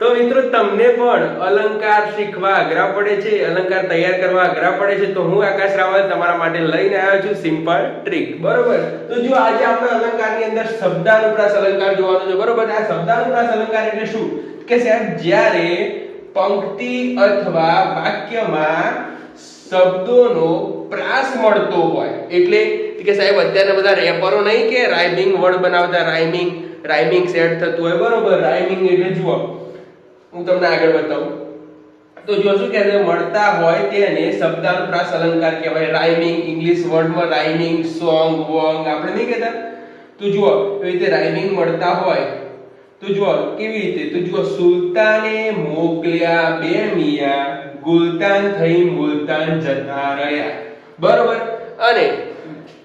તો મિત્રો તમને પણ અલંકાર શીખવા અઘરા પડે છે, અલંકાર તૈયાર કરવા અઘરા પડે છે, તો હું આકાશ રાવલ તમારા માટે લઈને આવ્યો છું સિમ્પલ ટ્રીક. બરોબર, તો જો આજે આપણે અલંકારની અંદર શબ્દાનુપ્રાસ અલંકાર જોવાનો છે. બરોબર, આ શબ્દાનુપ્રાસ અલંકાર એટલે શું કે સાહેબ, જ્યારે પંક્તિ અથવા વાક્યમાં શબ્દોનો પ્રાસ મળતો હોય, એટલે કે સાહેબ અત્યારે બધા રેપરો નહીં કે રાઇમિંગ વર્ડ બનાવતા, રાઇમિંગ સેટ થતું હોય. બરોબર, રાઇમિંગ એટલે જુઓ હું તમને આગળ બતાવું તો જો શું કહે છે, મળતા હોય તેને શબ્દાનુપ્રાસ અલંકાર કહેવાય. રાઇમિંગ, ઇંગ્લિશ વર્ડમાં રાઇમિંગ, સોંગ, વોંગ આપણે નહીં કહેતા. તો જુઓ એવી રીતે રાઇમિંગ મળતા હોય તો જુઓ કેવી રીતે, તો જુઓ સુલતાને મોકલ્યા બે મિયા, ગુલતાન થઈ મુલતાન જતા રહ્યા. બરોબર, અને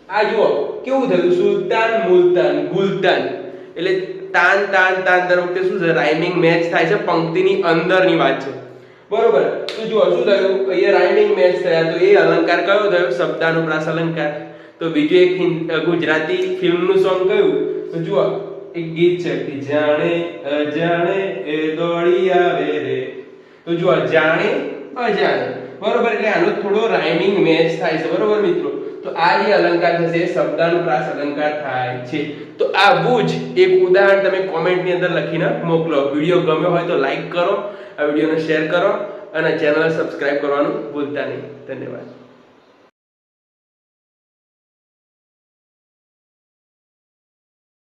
આ જુઓ કેવું થયું, સુલતાન મુલતાન ગુલતાન, એટલે તાન તાન તાન દર વખતે શું છે, રાઇમિંગ મેચ થાય છે, પંક્તિની અંદરની વાત છે. બરોબર, તો જુઓ શું થયું, અહીંયા રાઇમિંગ મેચ થયા, તો એ અલંકાર કયો થયો, શબ્દાનુપ્રાસ અલંકાર. તો બીજું એક ગુજરાતી ફિલ્મનું સોંગ કયું, તો જુઓ એક ગીત છે કે જાણે અજાણે એ દોડી આવે રે. તો જુઓ જાણે અજાણે. બરોબર, એટલે આનો થોડો રાઇમિંગ મેચ થાય છે. બરોબર મિત્રો, તો આ જે અલંકાર છે એ શબ્દાનુપ્રાસ અલંકાર થાય છે. તો આવું જ એક ઉદાહરણ તમે કોમેન્ટની અંદર લખીને મોકલો. વિડીયો ગમ્યો હોય તો લાઈક કરો, આ વિડીયોને શેર કરો અને ચેનલને સબસ્ક્રાઇબ કરવાનું ભૂલતા નહીં. ધન્યવાદ.